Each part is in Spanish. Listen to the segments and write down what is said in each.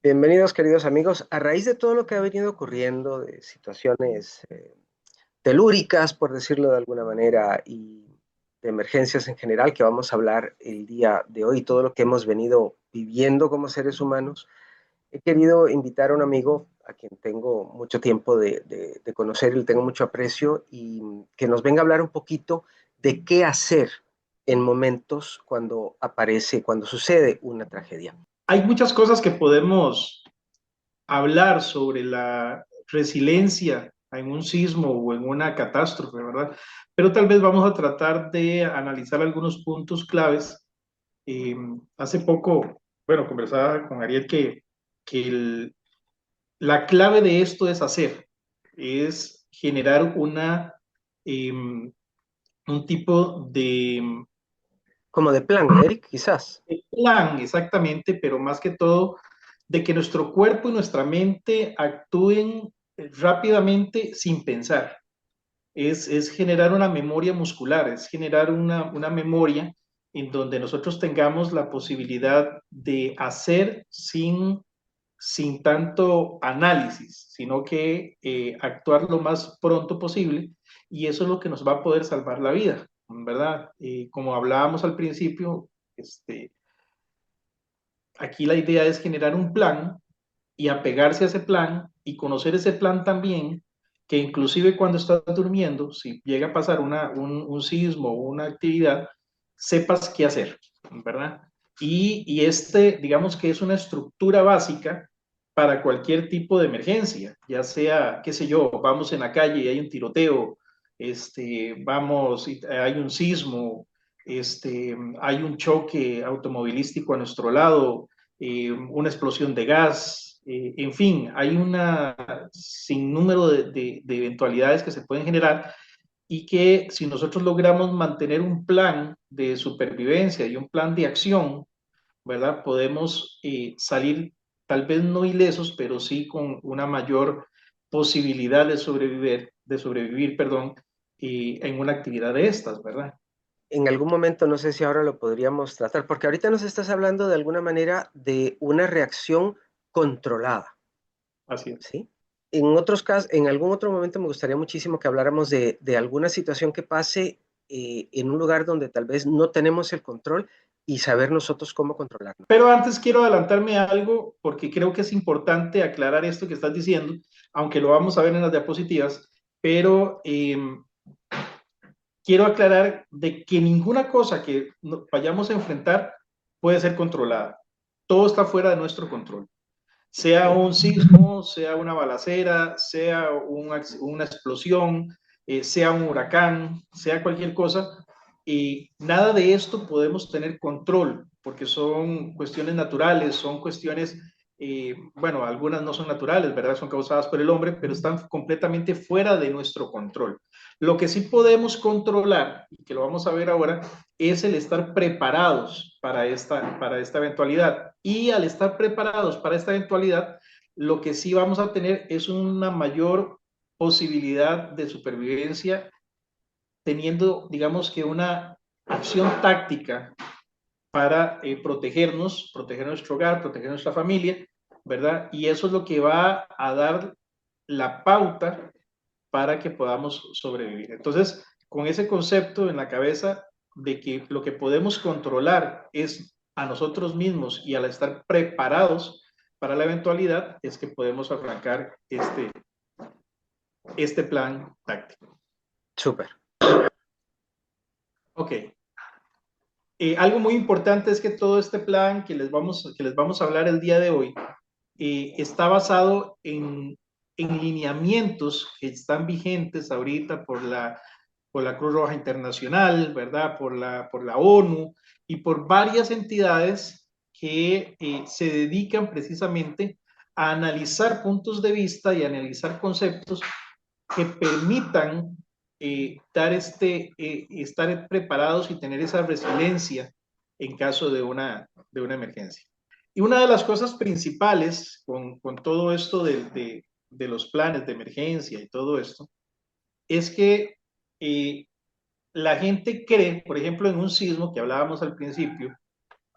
Bienvenidos, queridos amigos. A raíz de todo lo que ha venido ocurriendo, de situaciones telúricas, por decirlo de alguna manera, y de emergencias en general, que vamos a hablar el día de hoy, todo lo que hemos venido viviendo como seres humanos, he querido invitar a un amigo a quien tengo mucho tiempo de conocer y le tengo mucho aprecio, y que nos venga a hablar un poquito de qué hacer en momentos cuando aparece, cuando sucede una tragedia. Hay muchas cosas que podemos hablar sobre la resiliencia en un sismo o en una catástrofe, ¿verdad? Pero tal vez vamos a tratar de analizar algunos puntos claves. Eh, Hace poco, bueno, conversaba con Ariel que la clave de esto es hacer, es generar un tipo Como de plan, Eric, quizás. de plan, exactamente, pero más que todo de que nuestro cuerpo y nuestra mente actúen rápidamente sin pensar. Es generar una memoria muscular, es generar una memoria en donde nosotros tengamos la posibilidad de hacer sin tanto análisis, sino que actuar lo más pronto posible, y eso es lo que nos va a poder salvar la vida, ¿verdad? Como hablábamos al principio, este, aquí la idea es generar un plan y apegarse a ese plan y conocer ese plan también, que inclusive cuando estás durmiendo, si llega a pasar un sismo o una actividad, sepas qué hacer, ¿verdad? Y digamos que es una estructura básica para cualquier tipo de emergencia, ya sea, qué sé yo, vamos en la calle y hay un tiroteo, vamos, y hay un sismo, hay un choque automovilístico a nuestro lado, una explosión de gas, en fin, hay una sinnúmero de eventualidades que se pueden generar y que si nosotros logramos mantener un plan de supervivencia y un plan de acción, ¿verdad? Podemos salir tal vez no ilesos, pero sí con una mayor posibilidad de sobrevivir, perdón, en una actividad de estas, ¿verdad? En algún momento, no sé si ahora lo podríamos tratar, porque ahorita nos estás hablando de alguna manera de una reacción controlada, Así es. ¿sí? En otros casos, en algún otro momento me gustaría muchísimo que habláramos de alguna situación que pase en un lugar donde tal vez no tenemos el control y saber nosotros cómo controlarlo. Pero antes quiero adelantarme a algo porque creo que es importante aclarar esto que estás diciendo, aunque lo vamos a ver en las diapositivas, pero quiero aclarar de que ninguna cosa que vayamos a enfrentar puede ser controlada. Todo está fuera de nuestro control. Sea ¿Ok? un sismo, sea una balacera, sea una explosión, sea un huracán, sea cualquier cosa, y nada de esto podemos tener control, porque son cuestiones naturales, son cuestiones, bueno, algunas no son naturales, ¿verdad? Son causadas por el hombre, pero están completamente fuera de nuestro control. Lo que sí podemos controlar, y que lo vamos a ver ahora, es el estar preparados para esta eventualidad. Y al estar preparados para esta eventualidad, lo que sí vamos a tener es una mayor posibilidad de supervivencia, teniendo, digamos que una acción táctica para proteger nuestro hogar, proteger nuestra familia, ¿verdad? Y eso es lo que va a dar la pauta para que podamos sobrevivir. Entonces, con ese concepto en la cabeza de que lo que podemos controlar es a nosotros mismos y al estar preparados para la eventualidad, es que podemos arrancar este plan táctico. Súper. Ok. Algo muy importante es que todo este plan que les vamos a hablar el día de hoy está basado en lineamientos que están vigentes ahorita por la Cruz Roja Internacional, ¿verdad? Por la ONU y por varias entidades que se dedican precisamente a analizar puntos de vista y analizar conceptos que permitan estar preparados y tener esa resiliencia en caso de una emergencia. Y una de las cosas principales con todo esto de los planes de emergencia y todo esto, es que eh, la gente cree, por ejemplo, en un sismo que hablábamos al principio,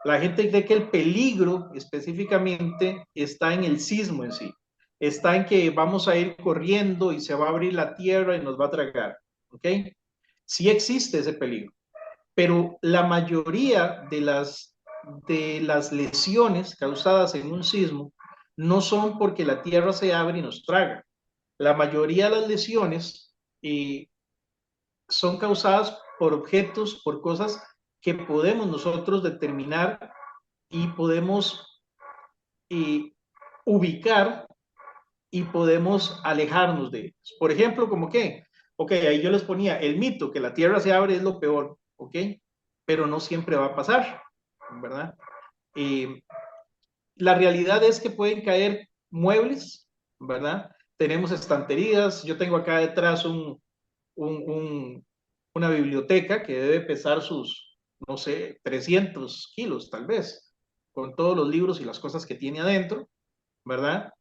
La gente cree que el peligro específicamente está en el sismo en sí, está en que vamos a ir corriendo y se va a abrir la tierra y nos va a tragar, ¿ok? Sí existe ese peligro, pero la mayoría de las lesiones causadas en un sismo no son porque la tierra se abre y nos traga. La mayoría de las lesiones son causadas por objetos, por cosas que podemos nosotros determinar y podemos eh, ubicar y podemos alejarnos de ellos. Por ejemplo, como que, ok, ahí yo les ponía el mito que la tierra se abre es lo peor, ok, pero no siempre va a pasar, ¿verdad? Eh, la realidad es que pueden caer muebles, ¿verdad? Tenemos estanterías, yo tengo acá detrás un, un, una biblioteca que debe pesar sus, no sé, 300 kilos tal vez, con todos los libros y las cosas que tiene adentro, ¿verdad?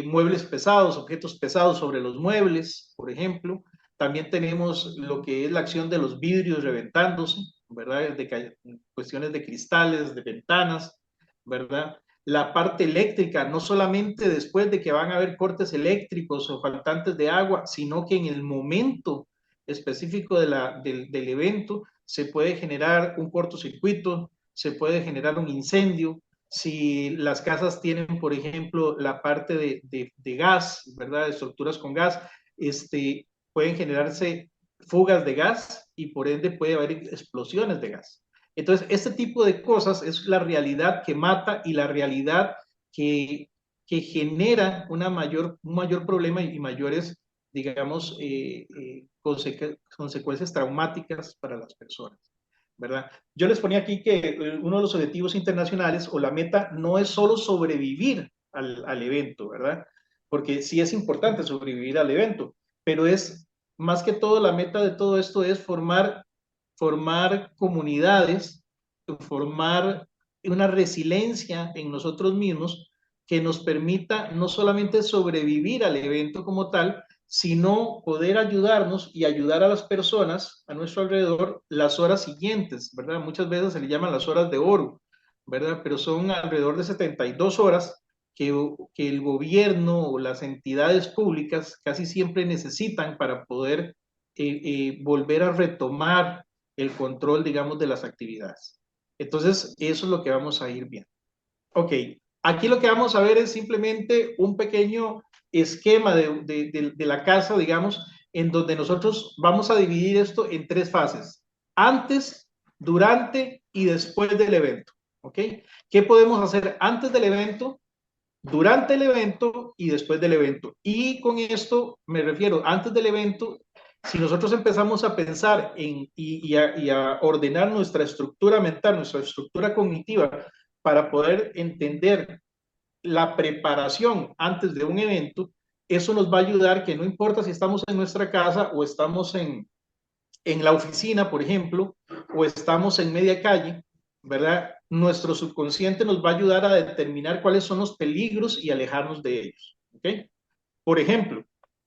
Muebles pesados, objetos pesados sobre los muebles, por ejemplo. También tenemos lo que es la acción de los vidrios reventándose, ¿verdad? De cuestiones de cristales, de ventanas, ¿verdad? La parte eléctrica, no solamente después de que van a haber cortes eléctricos o faltantes de agua, sino que en el momento específico del evento se puede generar un cortocircuito, se puede generar un incendio, si las casas tienen, por ejemplo, la parte de gas, ¿verdad? Estructuras con gas, pueden generarse fugas de gas y por ende puede haber explosiones de gas. Entonces, este tipo de cosas es la realidad que mata y la realidad que genera un mayor problema y mayores, digamos, consecuencias traumáticas para las personas, ¿verdad? Yo les ponía aquí que uno de los objetivos internacionales o la meta no es solo sobrevivir al evento, ¿verdad? Porque sí es importante sobrevivir al evento, pero es más que todo la meta de todo esto es formar comunidades, formar una resiliencia en nosotros mismos que nos permita no solamente sobrevivir al evento como tal, sino poder ayudarnos y ayudar a las personas a nuestro alrededor las horas siguientes, ¿verdad? Muchas veces se le llaman las horas de oro, ¿verdad? Pero son alrededor de 72 horas que el gobierno o las entidades públicas casi siempre necesitan para poder volver a retomar el control, digamos, de las actividades. Entonces, eso es lo que vamos a ir viendo. Ok, aquí lo que vamos a ver es simplemente un pequeño esquema de la casa, digamos, en donde nosotros vamos a dividir esto en tres fases: antes, durante y después del evento. ¿Ok? ¿Qué podemos hacer antes del evento, durante el evento y después del evento? Y con esto me refiero, antes del evento, si nosotros empezamos a pensar y a ordenar nuestra estructura mental, nuestra estructura cognitiva, para poder entender la preparación antes de un evento, eso nos va a ayudar que no importa si estamos en nuestra casa o estamos en la oficina, por ejemplo, o estamos en media calle, ¿verdad? Nuestro subconsciente nos va a ayudar a determinar cuáles son los peligros y alejarnos de ellos, ¿ok? Por ejemplo,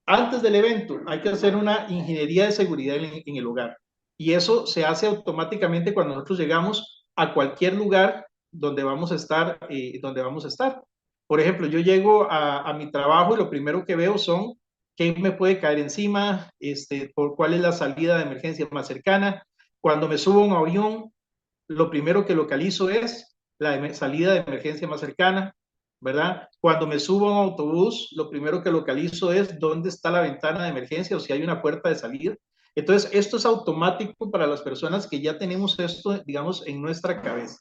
antes del evento hay que hacer una ingeniería de seguridad en el hogar y eso se hace automáticamente cuando nosotros llegamos a cualquier lugar donde vamos a estar, donde vamos a estar. Por ejemplo, yo llego a mi trabajo y lo primero que veo son qué me puede caer encima, por cuál es la salida de emergencia más cercana. Cuando me subo a un avión, lo primero que localizo es la salida de emergencia más cercana, ¿verdad? Cuando me subo a un autobús, lo primero que localizo es dónde está la ventana de emergencia o si hay una puerta de salida. Entonces, esto es automático para las personas que ya tenemos esto, digamos, en nuestra cabeza.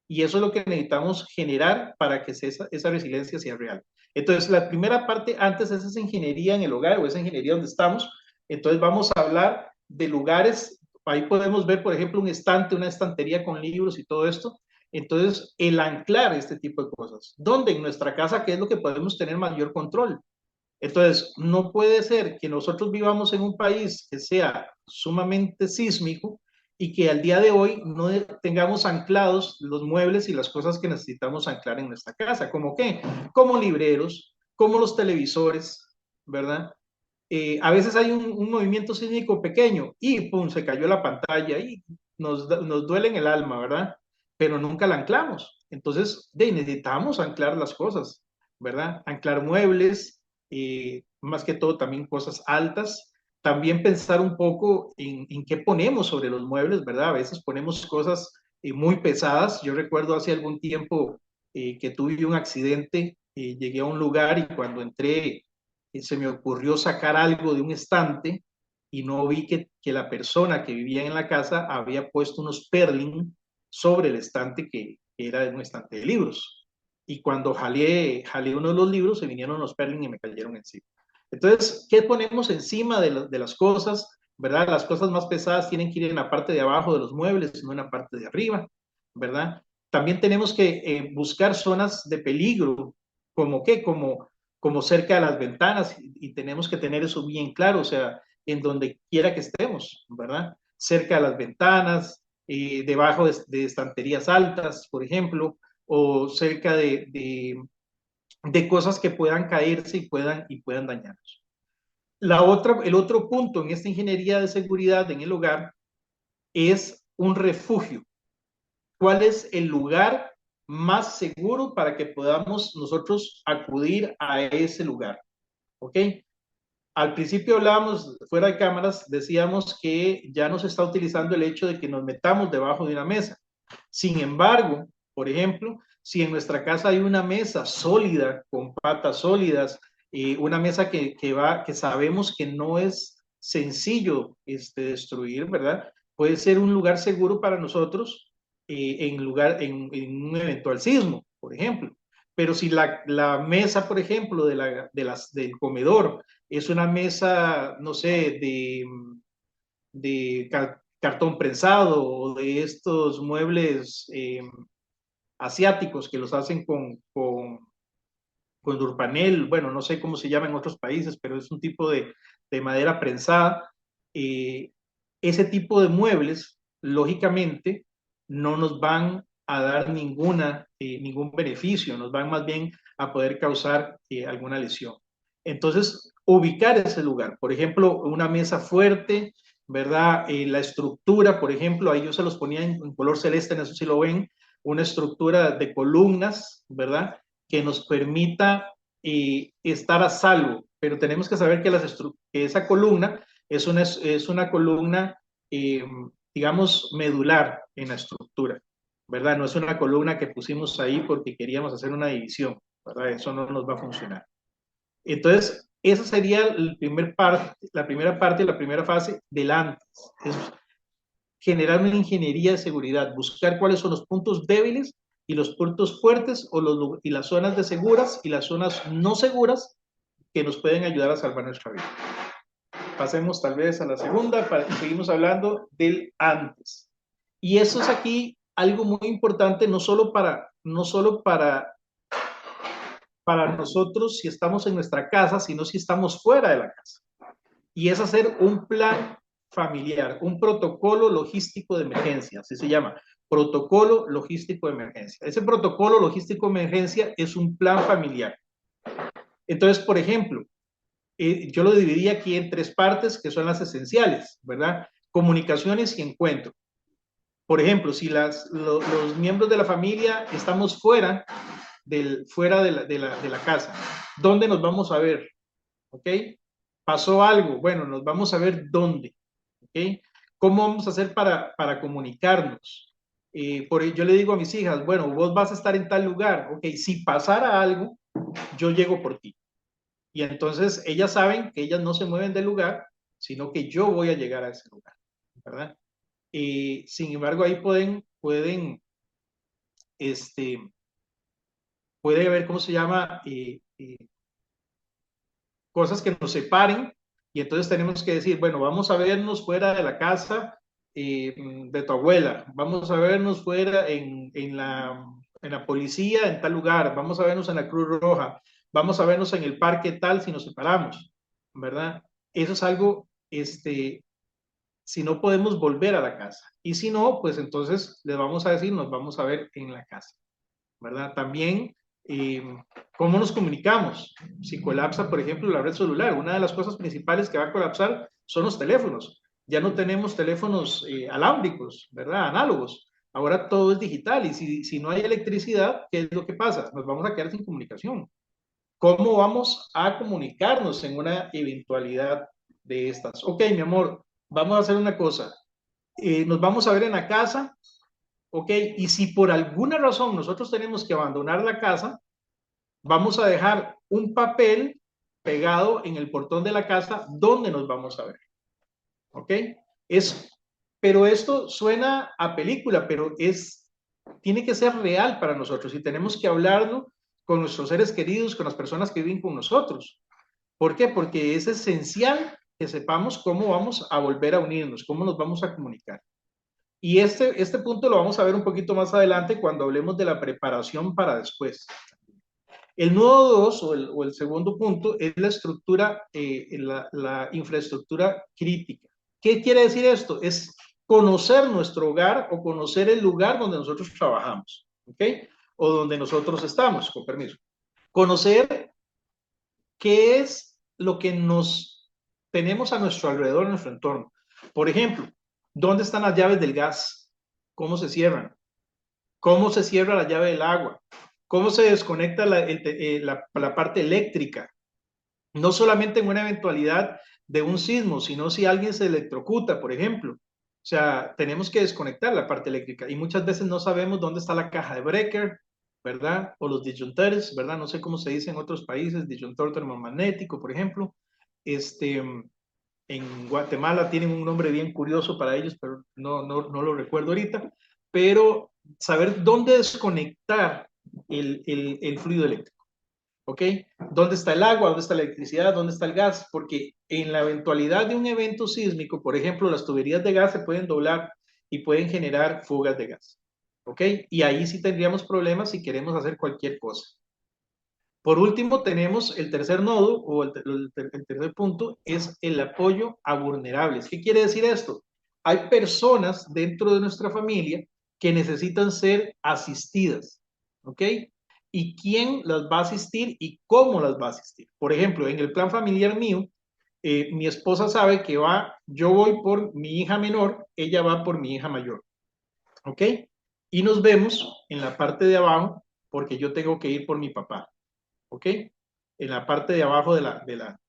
Y eso es lo que necesitamos generar para que esa resiliencia sea real. Entonces, la primera parte antes es esa ingeniería en el hogar o esa ingeniería donde estamos. Entonces, vamos a hablar de lugares. Ahí podemos ver, por ejemplo, un estante, una estantería con libros y todo esto. Entonces, el anclar este tipo de cosas. ¿Dónde? En nuestra casa, ¿qué es lo que podemos tener mayor control? Entonces, no puede ser que nosotros vivamos en un país que sea sumamente sísmico y que al día de hoy no tengamos anclados los muebles y las cosas que necesitamos anclar en nuestra casa. ¿Cómo qué? Como libreros, como los televisores, ¿verdad? A veces hay un movimiento sísmico pequeño y pum, se cayó la pantalla y nos duele en el alma, ¿verdad? pero nunca la anclamos. Entonces, necesitamos anclar las cosas, ¿verdad? Anclar muebles, más que todo también cosas altas. También pensar un poco en qué ponemos sobre los muebles, ¿verdad? A veces ponemos cosas muy pesadas. Yo recuerdo hace algún tiempo que tuve un accidente, llegué a un lugar y cuando entré se me ocurrió sacar algo de un estante y no vi que la persona que vivía en la casa había puesto unos perling sobre el estante que era un estante de libros. Y cuando jalé uno de los libros, se vinieron los perling y me cayeron encima. Entonces, ¿qué ponemos encima de las cosas? ¿Verdad? Las cosas más pesadas tienen que ir en la parte de abajo de los muebles, no en la parte de arriba, ¿verdad? También tenemos que buscar zonas de peligro, como qué, como cerca de las ventanas, y tenemos que tener eso bien claro, o sea, en donde quiera que estemos, ¿verdad? Cerca de las ventanas, debajo de estanterías altas, por ejemplo, o cerca de cosas que puedan caerse y puedan dañarnos. El otro punto en esta ingeniería de seguridad en el hogar es un refugio. ¿Cuál es el lugar más seguro para que podamos nosotros acudir a ese lugar? ¿Ok? Al principio hablábamos fuera de cámaras, decíamos que ya no se está utilizando el hecho de que nos metamos debajo de una mesa. Sin embargo, por ejemplo, si en nuestra casa hay una mesa sólida, con patas sólidas, una mesa que sabemos que no es sencillo destruir, ¿verdad? Puede ser un lugar seguro para nosotros en un eventual sismo, por ejemplo. Pero si la mesa, por ejemplo, del comedor es una mesa, no sé, de cartón prensado o de estos muebles asiáticos que los hacen con durpanel, bueno, no sé cómo se llama en otros países, pero es un tipo de madera prensada. Eh, Ese tipo de muebles, lógicamente, no nos van a dar ningún beneficio, nos van más bien a poder causar alguna lesión. Entonces, ubicar ese lugar, por ejemplo, una mesa fuerte, ¿verdad? La estructura, por ejemplo, ahí yo se los ponía en color celeste, en eso sí lo ven, una estructura de columnas, ¿verdad? Que nos permita estar a salvo, pero tenemos que saber que esa columna es una columna, eh, digamos, medular en la estructura, ¿verdad? No es una columna que pusimos ahí porque queríamos hacer una división, ¿verdad? Eso no nos va a funcionar. Entonces, esa sería la primera parte, la primera fase del antes. Es generar una ingeniería de seguridad, buscar cuáles son los puntos débiles y los puntos fuertes y las zonas de seguras y las zonas no seguras que nos pueden ayudar a salvar nuestra vida. Pasemos tal vez a la segunda, seguimos hablando del antes. Y eso es aquí algo muy importante, para nosotros si estamos en nuestra casa, sino si estamos fuera de la casa. Y es hacer un plan familiar, un protocolo logístico de emergencia, así se llama, protocolo logístico de emergencia. Ese protocolo logístico de emergencia es un plan familiar. Entonces, por ejemplo, yo lo dividí aquí en tres partes que son las esenciales, ¿verdad? Comunicaciones y encuentro. Por ejemplo, si los miembros de la familia estamos fuera de la casa, ¿dónde nos vamos a ver? ¿Ok? Pasó algo, bueno, nos vamos a ver dónde. ¿Ok? ¿Cómo vamos a hacer para comunicarnos? Yo le digo a mis hijas, bueno, vos vas a estar en tal lugar, ok, si pasara algo, yo llego por ti. Y entonces ellas saben que ellas no se mueven del lugar, sino que yo voy a llegar a ese lugar, ¿verdad? Sin embargo, ahí este, puede haber, ¿cómo se llama? Cosas que nos separen y entonces tenemos que decir, bueno, vamos a vernos fuera de la casa de tu abuela, vamos a vernos fuera en la policía en tal lugar, vamos a vernos en la Cruz Roja, vamos a vernos en el parque tal si nos separamos, ¿verdad? Eso es algo, si no podemos volver a la casa. Y si no, pues entonces les vamos a decir, nos vamos a ver en la casa, ¿verdad? También, ¿cómo nos comunicamos? Si colapsa, por ejemplo, la red celular, una de las cosas principales que va a colapsar son los teléfonos. Ya no tenemos teléfonos alámbricos, ¿verdad? Análogos. Ahora todo es digital y si no hay electricidad, ¿qué es lo que pasa? Nos vamos a quedar sin comunicación. ¿Cómo vamos a comunicarnos en una eventualidad de estas? Ok, mi amor, vamos a hacer una cosa. Nos vamos a ver en la casa, ok, y si por alguna razón nosotros tenemos que abandonar la casa, vamos a dejar un papel pegado en el portón de la casa donde nos vamos a ver, ok. Es, pero esto suena a película, pero tiene que ser real para nosotros y tenemos que hablarlo con nuestros seres queridos, con las personas que viven con nosotros. ¿Por qué? Porque es esencial que sepamos cómo vamos a volver a unirnos, cómo nos vamos a comunicar. Y este punto lo vamos a ver un poquito más adelante cuando hablemos de la preparación para después. El nodo 2 o el segundo punto es la estructura, la infraestructura crítica. ¿Qué quiere decir esto? Es conocer nuestro hogar o conocer el lugar donde nosotros trabajamos, ¿ok? O donde nosotros estamos, con permiso. Conocer qué es lo que nos tenemos a nuestro alrededor, en nuestro entorno. Por ejemplo, ¿dónde están las llaves del gas? ¿Cómo se cierran? ¿Cómo se cierra la llave del agua? ¿Cómo se desconecta la parte eléctrica? No solamente en una eventualidad de un sismo, sino si alguien se electrocuta, por ejemplo. O sea, tenemos que desconectar la parte eléctrica y muchas veces no sabemos dónde está la caja de breaker, ¿verdad? O los disyuntores, ¿verdad? No sé cómo se dice en otros países, disyuntor termomagnético, por ejemplo. En Guatemala tienen un nombre bien curioso para ellos, pero no lo recuerdo ahorita. Pero saber dónde desconectar el fluido eléctrico. ¿Ok? ¿Dónde está el agua? ¿Dónde está la electricidad? ¿Dónde está el gas? Porque en la eventualidad de un evento sísmico, por ejemplo, las tuberías de gas se pueden doblar y pueden generar fugas de gas. ¿Ok? Y ahí sí tendríamos problemas si queremos hacer cualquier cosa. Por último, tenemos el tercer nodo o el tercer punto es el apoyo a vulnerables. ¿Qué quiere decir esto? Hay personas dentro de nuestra familia que necesitan ser asistidas, ¿ok? ¿Y quién las va a asistir y cómo las va a asistir? Por ejemplo, en el plan familiar mío, mi esposa sabe que yo voy por mi hija menor, ella va por mi hija mayor, ¿ok? Y nos vemos en la parte de abajo porque yo tengo que ir por mi papá. ¿Ok? En la parte de abajo de la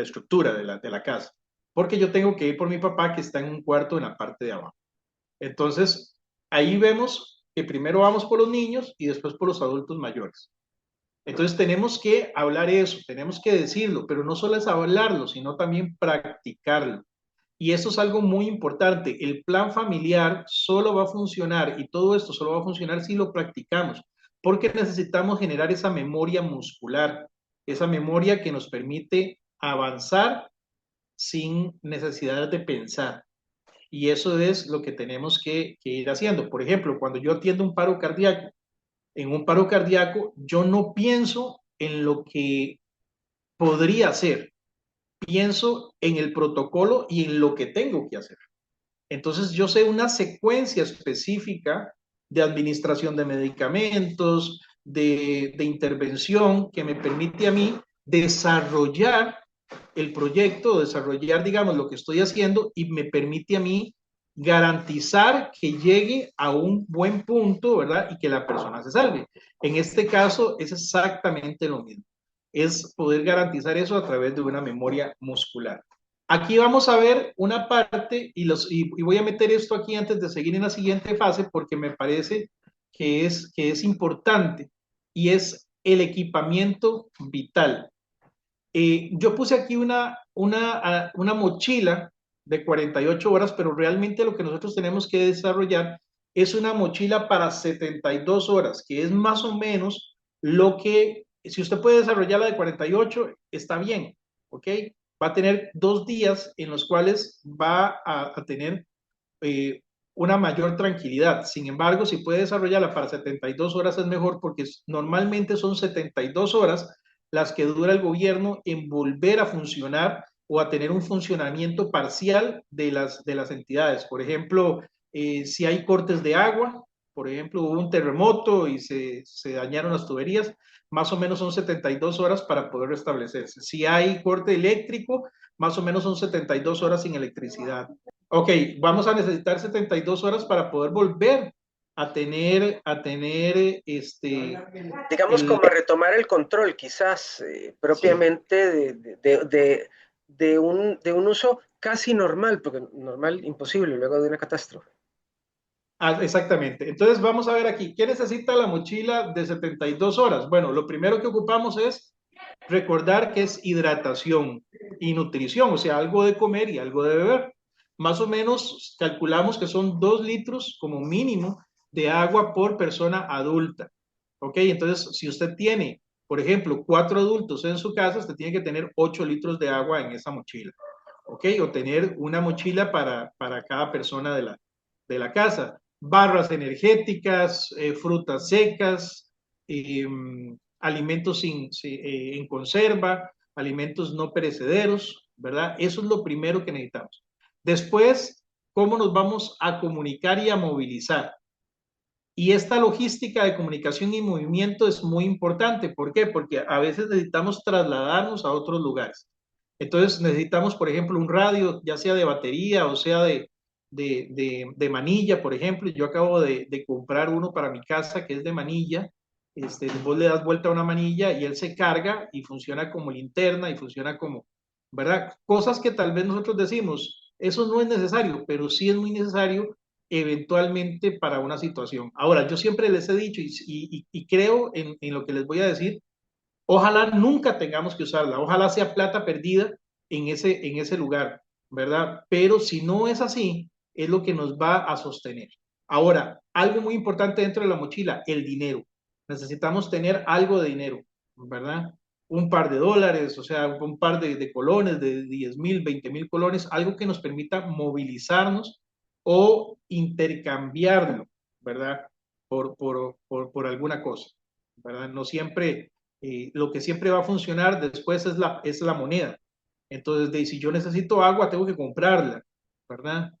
estructura de la casa. Porque yo tengo que ir por mi papá que está en un cuarto en la parte de abajo. Entonces, ahí vemos que primero vamos por los niños y después por los adultos mayores. Entonces, tenemos que hablar eso, tenemos que decirlo, pero no solo es hablarlo, sino también practicarlo. Y esto es algo muy importante. El plan familiar solo va a funcionar y todo esto solo va a funcionar si lo practicamos, porque necesitamos generar esa memoria muscular, esa memoria que nos permite avanzar sin necesidad de pensar. Y eso es lo que tenemos que ir haciendo. Por ejemplo, cuando yo atiendo un paro cardíaco, en un paro cardíaco yo no pienso en lo que podría hacer, pienso en el protocolo y en lo que tengo que hacer. Entonces yo sé una secuencia específica de administración de medicamentos, de intervención que me permite a mí desarrollar el proyecto, desarrollar, digamos, lo que estoy haciendo y me permite a mí garantizar que llegue a un buen punto, ¿verdad? Y que la persona se salve. En este caso es exactamente lo mismo. Es poder garantizar eso a través de una memoria muscular. Aquí vamos a ver una parte y voy a meter esto aquí antes de seguir en la siguiente fase porque me parece que es importante y es el equipamiento vital. Yo puse aquí una mochila de 48 horas, pero realmente lo que nosotros tenemos que desarrollar es una mochila para 72 horas, que es más o menos lo que, si usted puede desarrollar la de 48, está bien, ¿ok? Va a tener 2 días en los cuales va a tener una mayor tranquilidad. Sin embargo, si puede desarrollarla para 72 horas es mejor porque normalmente son 72 horas las que dura el gobierno en volver a funcionar o a tener un funcionamiento parcial de las entidades. Por ejemplo, si hay cortes de agua, por ejemplo, hubo un terremoto y se dañaron las tuberías, más o menos son 72 horas para poder restablecerse. Si hay corte eléctrico, más o menos son 72 horas sin electricidad. Ok, vamos a necesitar 72 horas para poder volver a tener Digamos el, como a retomar el control, quizás sí, propiamente de un uso casi normal, porque normal imposible luego de una catástrofe. exactamente. Entonces vamos a ver aquí, ¿qué necesita la mochila de 72 horas? Bueno, lo primero que ocupamos es recordar que es hidratación y nutrición, o sea, algo de comer y algo de beber. Más o menos calculamos que son 2 litros como mínimo de agua por persona adulta. ¿Ok? Entonces, si usted tiene, por ejemplo, 4 adultos en su casa, usted tiene que tener 8 litros de agua en esa mochila. ¿Ok? O tener una mochila para cada persona de la casa. Barras energéticas, frutas secas, eh, alimentos en conserva, alimentos no perecederos, ¿verdad? Eso es lo primero que necesitamos. Después, ¿cómo nos vamos a comunicar y a movilizar? Y esta logística de comunicación y movimiento es muy importante. ¿Por qué? Porque a veces necesitamos trasladarnos a otros lugares. Entonces necesitamos, por ejemplo, un radio, ya sea de batería o sea de manilla, por ejemplo. Yo acabo de comprar uno para mi casa que es de manilla. Vos le das vuelta a una manilla y él se carga y funciona como linterna y funciona como, ¿verdad? Cosas que tal vez nosotros decimos, eso no es necesario, pero sí es muy necesario eventualmente para una situación. Ahora, yo siempre les he dicho y creo en lo que les voy a decir, ojalá nunca tengamos que usarla, ojalá sea plata perdida en ese lugar, ¿verdad? Pero si no es así, es lo que nos va a sostener. Ahora, algo muy importante dentro de la mochila, el dinero. Necesitamos tener algo de dinero, ¿verdad? Un par de dólares, o sea, un par de colones, de 10,000, 20,000 colones, algo que nos permita movilizarnos o intercambiarlo, ¿verdad? Por alguna cosa, ¿verdad? No siempre lo que siempre va a funcionar después es la moneda. Entonces, si yo necesito agua, tengo que comprarla, ¿verdad?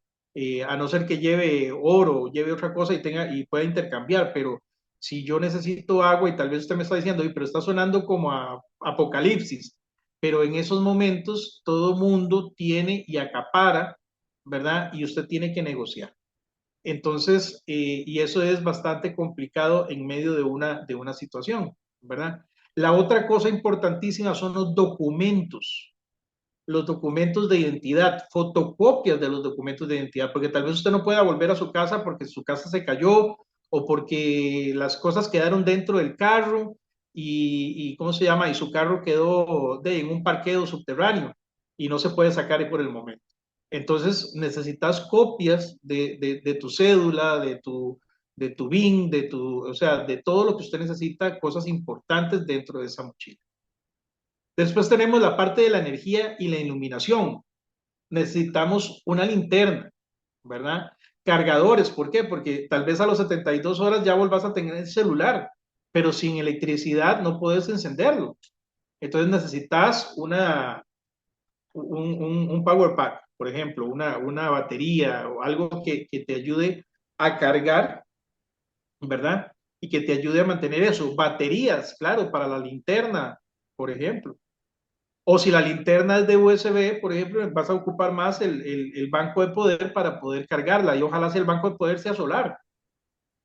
A no ser que lleve oro, lleve otra cosa y pueda intercambiar, pero si yo necesito agua y tal vez usted me está diciendo, pero está sonando como a apocalipsis, pero en esos momentos todo mundo tiene y acapara, ¿verdad? Y usted tiene que negociar. Entonces, y eso es bastante complicado en medio de una situación, ¿verdad? La otra cosa importantísima son los documentos de identidad, fotocopias de los documentos de identidad, porque tal vez usted no pueda volver a su casa porque su casa se cayó o porque las cosas quedaron dentro del carro y ¿cómo se llama? Y su carro quedó en un parqueo subterráneo y no se puede sacar por el momento. Entonces necesitas copias de tu cédula, de tu BIN, o sea, de todo lo que usted necesita, cosas importantes dentro de esa mochila. Después tenemos la parte de la energía y la iluminación. Necesitamos una linterna, ¿verdad? Cargadores, ¿por qué? Porque tal vez a los 72 horas ya volvás a tener el celular, pero sin electricidad no puedes encenderlo. Entonces necesitas un power pack, por ejemplo, una batería o algo que te ayude a cargar, ¿verdad? Y que te ayude a mantener eso. Baterías, claro, para la linterna, por ejemplo. O si la linterna es de USB, por ejemplo, vas a ocupar más el banco de poder para poder cargarla. Y ojalá sea el banco de poder sea solar,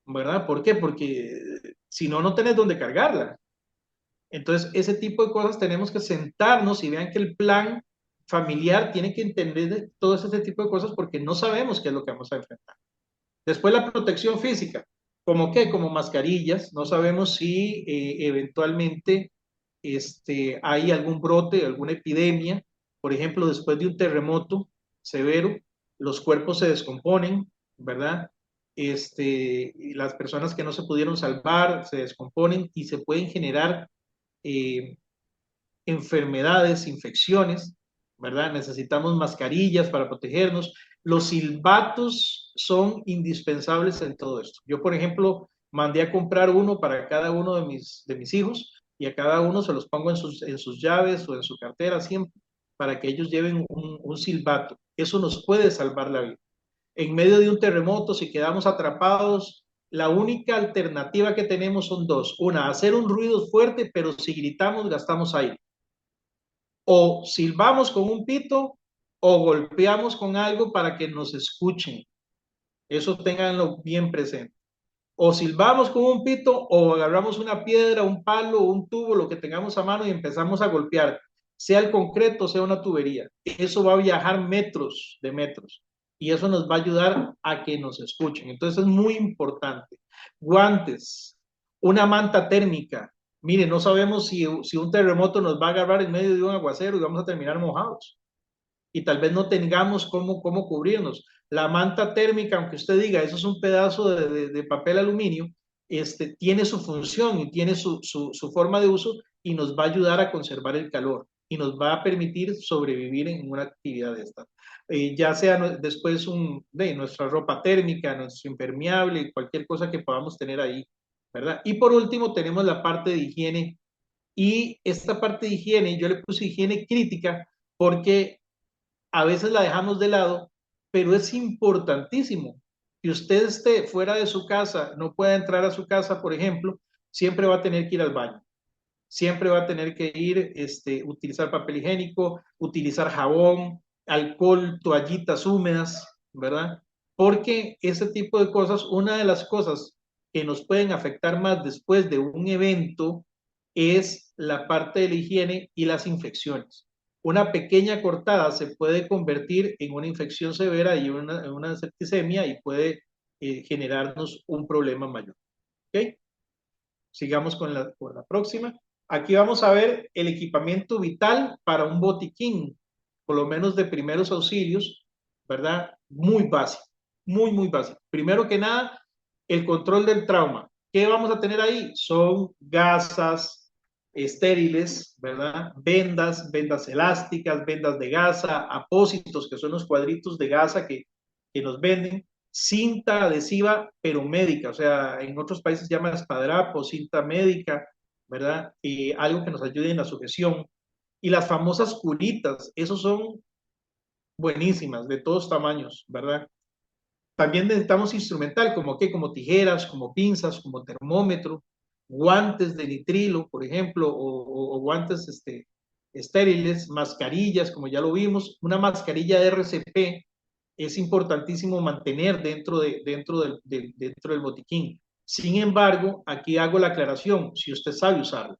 ¿verdad? ¿Por qué? Porque si no, no tenés dónde cargarla. Entonces, ese tipo de cosas tenemos que sentarnos y vean que el plan familiar tiene que entender todo ese tipo de cosas porque no sabemos qué es lo que vamos a enfrentar. Después la protección física, ¿como qué? Como mascarillas, no sabemos si eventualmente hay algún brote, alguna epidemia, por ejemplo, después de un terremoto severo, los cuerpos se descomponen, ¿verdad? Y las personas que no se pudieron salvar se descomponen y se pueden generar eh, enfermedades, infecciones, ¿verdad? Necesitamos mascarillas para protegernos. Los silbatos son indispensables en todo esto. Yo, por ejemplo, mandé a comprar uno para cada uno de mis hijos y a cada uno se los pongo en sus llaves o en su cartera siempre para que ellos lleven un silbato. Eso nos puede salvar la vida. En medio de un terremoto, si quedamos atrapados, la única alternativa que tenemos son dos. Una, hacer un ruido fuerte, pero si gritamos gastamos aire. O silbamos con un pito o golpeamos con algo para que nos escuchen. Eso ténganlo bien presente. O silbamos con un pito o agarramos una piedra, un palo, un tubo, lo que tengamos a mano y empezamos a golpear, sea el concreto, sea una tubería. Eso va a viajar metros de metros y eso nos va a ayudar a que nos escuchen. Entonces es muy importante. Guantes, una manta térmica. Mire, no sabemos si un terremoto nos va a agarrar en medio de un aguacero y vamos a terminar mojados y tal vez no tengamos cómo cubrirnos. La manta térmica, aunque usted diga, eso es un pedazo de papel aluminio, tiene su función y tiene su forma de uso y nos va a ayudar a conservar el calor y nos va a permitir sobrevivir en una actividad de esta. Ya sea después nuestra ropa térmica, nuestro impermeable, cualquier cosa que podamos tener ahí, ¿verdad? Y por último tenemos la parte de higiene y esta parte de higiene, yo le puse higiene crítica porque a veces la dejamos de lado, pero es importantísimo que usted esté fuera de su casa, no pueda entrar a su casa, por ejemplo, siempre va a tener que ir al baño, siempre va a tener que ir, utilizar papel higiénico, utilizar jabón, alcohol, toallitas húmedas, ¿verdad? Porque ese tipo de cosas, una de las cosas que nos pueden afectar más después de un evento es la parte de la higiene y las infecciones. Una pequeña cortada se puede convertir en una infección severa y una septicemia y puede generarnos un problema mayor. ¿Ok? Sigamos con la próxima. Aquí vamos a ver el equipamiento vital para un botiquín, por lo menos de primeros auxilios, ¿verdad? Muy básico, muy básico. Primero que nada, el control del trauma. ¿Qué vamos a tener ahí? Son gasas estériles, ¿verdad? Vendas elásticas, vendas de gasa, apósitos, que son los cuadritos de gasa que nos venden, cinta adhesiva, pero médica, o sea, en otros países se llama espadrapo, cinta médica, ¿verdad? Y algo que nos ayude en la sujeción. Y las famosas curitas, esos son buenísimas, de todos tamaños, ¿verdad? También necesitamos instrumental, como qué, como tijeras, como pinzas, como termómetro, guantes de nitrilo, por ejemplo, o guantes estériles, mascarillas, como ya lo vimos, una mascarilla de RCP es importantísimo mantener dentro del botiquín. Sin embargo, aquí hago la aclaración, si usted sabe usarlo,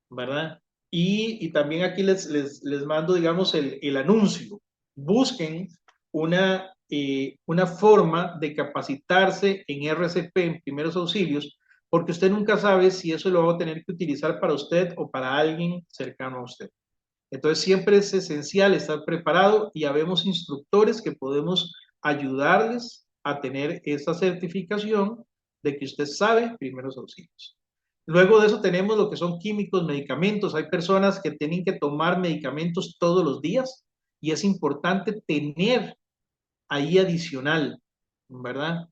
¿verdad? Y también aquí les mando, digamos, el anuncio. Busquen una forma de capacitarse en RCP, en primeros auxilios, porque usted nunca sabe si eso lo va a tener que utilizar para usted o para alguien cercano a usted. Entonces siempre es esencial estar preparado y habemos instructores que podemos ayudarles a tener esa certificación de que usted sabe primeros auxilios. Luego de eso tenemos lo que son químicos, medicamentos. Hay personas que tienen que tomar medicamentos todos los días y es importante tener ahí adicional, ¿verdad?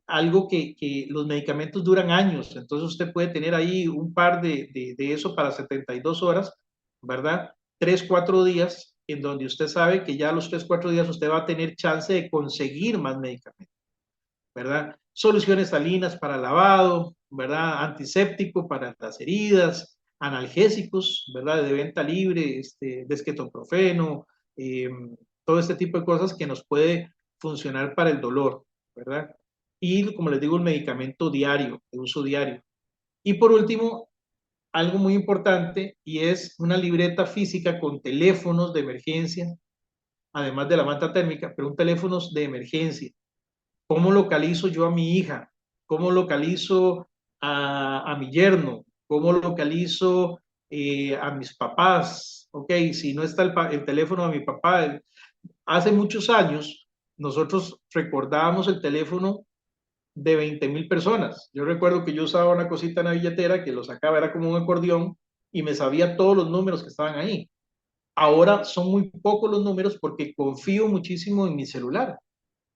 Algo que los medicamentos duran años, entonces usted puede tener ahí un par de eso para 72 horas, ¿verdad? 3, 4 días en donde usted sabe que ya a los 3, 4 días usted va a tener chance de conseguir más medicamentos, ¿verdad? Soluciones salinas para lavado, ¿verdad? Antiséptico para las heridas, analgésicos, ¿verdad? De venta libre, desquetoprofeno, todo este tipo de cosas que nos puede funcionar para el dolor, ¿verdad? Y como les digo, el medicamento diario, de uso diario. Y por último, algo muy importante y es una libreta física con teléfonos de emergencia, además de la manta térmica, pero un teléfono de emergencia. ¿Cómo localizo yo a mi hija? ¿Cómo localizo a mi yerno? ¿Cómo localizo a mis papás? Ok, si no está el teléfono de mi papá. Hace muchos años nosotros recordábamos el teléfono de 20,000 personas. Yo recuerdo que yo usaba una cosita en la billetera que lo sacaba, era como un acordeón y me sabía todos los números que estaban ahí. Ahora son muy pocos los números porque confío muchísimo en mi celular.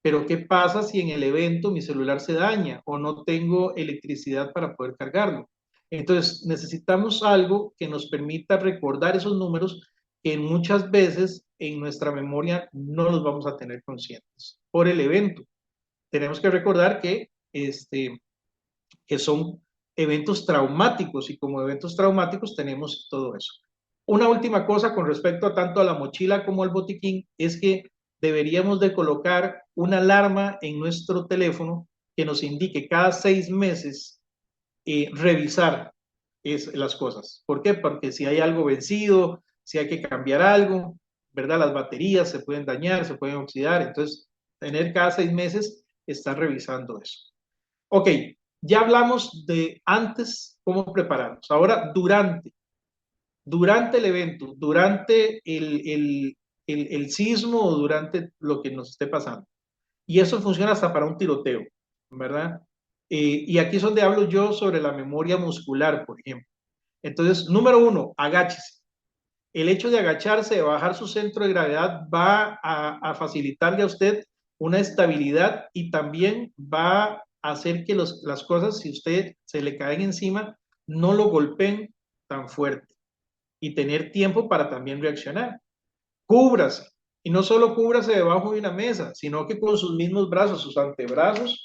Pero ¿qué pasa si en el evento mi celular se daña o no tengo electricidad para poder cargarlo? Entonces necesitamos algo que nos permita recordar esos números que muchas veces en nuestra memoria no los vamos a tener conscientes por el evento. tenemos que recordar que son eventos traumáticos y como eventos traumáticos tenemos todo eso. Una última cosa con respecto a tanto a la mochila como al botiquín es que deberíamos de colocar una alarma en nuestro teléfono que nos indique cada 6 meses revisar las cosas. ¿Por qué? Porque si hay algo vencido, si hay que cambiar algo, ¿verdad? Las baterías se pueden dañar, se pueden oxidar, entonces tener cada 6 meses estar revisando eso. Ok, ya hablamos de antes cómo prepararnos. Ahora, durante el evento, durante el sismo o durante lo que nos esté pasando. Y eso funciona hasta para un tiroteo, ¿verdad? Y aquí es donde hablo yo sobre la memoria muscular, por ejemplo. Entonces, número uno, agáchese. El hecho de agacharse, de bajar su centro de gravedad, va a facilitarle a usted una estabilidad y también va a hacer que las cosas, si usted se le caen encima, no lo golpeen tan fuerte y tener tiempo para también reaccionar. Cúbrase. Y no solo cúbrase debajo de una mesa, sino que con sus mismos brazos, sus antebrazos,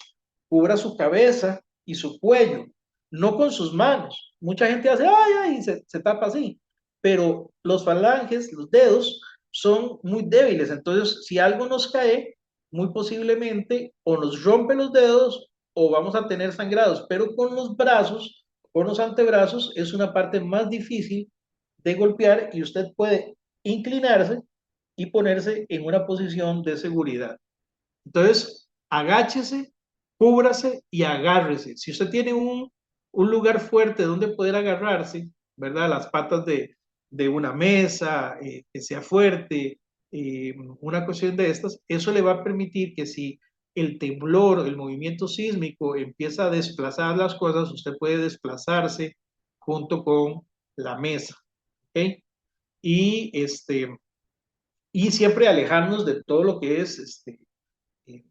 cubra su cabeza y su cuello, no con sus manos. Mucha gente hace, ay, ay, y se tapa así, pero los falanges, los dedos, son muy débiles. Entonces, si algo nos cae, muy posiblemente o nos rompe los dedos o vamos a tener sangrados, pero con los brazos, con los antebrazos, es una parte más difícil de golpear y usted puede inclinarse y ponerse en una posición de seguridad. Entonces, agáchese, cúbrase y agárrese. Si usted tiene un lugar fuerte donde poder agarrarse, ¿verdad? Las patas de una mesa, que sea fuerte, una cuestión de estas, eso le va a permitir que si el temblor, el movimiento sísmico empieza a desplazar las cosas, usted puede desplazarse junto con la mesa, ¿ok? Y, y siempre alejarnos de todo lo que es eh,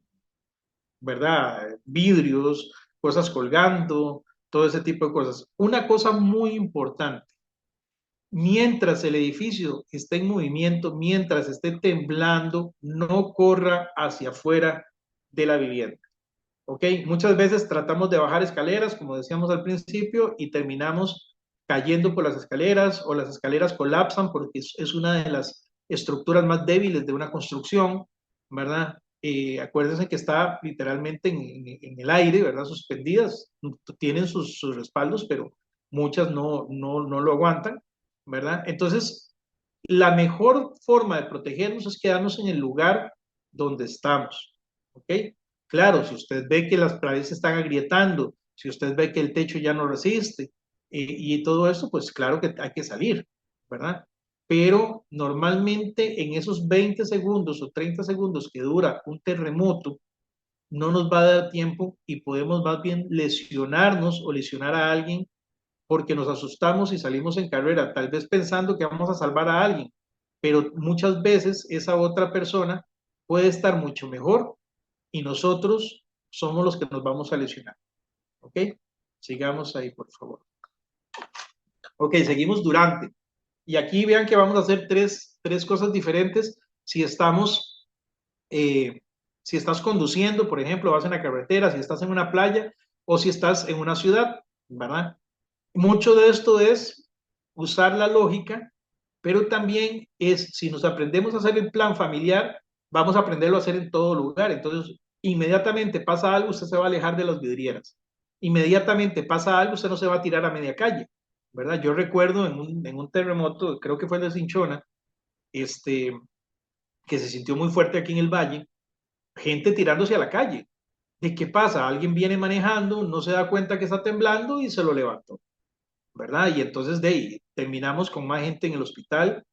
¿verdad? Vidrios, cosas colgando, todo ese tipo de cosas. Una cosa muy importante, mientras el edificio esté en movimiento, mientras esté temblando, no corra hacia afuera de la vivienda. ¿Ok? Muchas veces tratamos de bajar escaleras, como decíamos al principio, y terminamos cayendo por las escaleras o las escaleras colapsan porque es una de las estructuras más débiles de una construcción, ¿verdad? Acuérdense que está literalmente en el aire, ¿verdad? Suspendidas, tienen sus respaldos, pero muchas no lo aguantan, ¿verdad? Entonces, la mejor forma de protegernos es quedarnos en el lugar donde estamos, ¿ok? Claro, si usted ve que las paredes se están agrietando, si usted ve que el techo ya no resiste y todo eso, pues claro que hay que salir, ¿verdad? Pero normalmente en esos 20 segundos o 30 segundos que dura un terremoto, no nos va a dar tiempo y podemos más bien lesionarnos o lesionar a alguien porque nos asustamos y salimos en carrera, tal vez pensando que vamos a salvar a alguien, pero muchas veces esa otra persona puede estar mucho mejor y nosotros somos los que nos vamos a lesionar. ¿Ok? Sigamos ahí, por favor. Ok, seguimos durante. Y aquí vean que vamos a hacer tres cosas diferentes si estamos, si estás conduciendo, por ejemplo, vas en la carretera, si estás en una playa o si estás en una ciudad, ¿verdad? Mucho de esto es usar la lógica, pero también es, si nos aprendemos a hacer el plan familiar, vamos a aprenderlo a hacer en todo lugar. Entonces, inmediatamente pasa algo, usted se va a alejar de las vidrieras. Inmediatamente pasa algo, usted no se va a tirar a media calle, ¿verdad? Yo recuerdo en un terremoto, creo que fue el de Cinchona, que se sintió muy fuerte aquí en el valle, gente tirándose a la calle. ¿De qué pasa? Alguien viene manejando, no se da cuenta que está temblando y se lo levantó, ¿verdad? Y entonces de ahí terminamos con más gente en el hospital,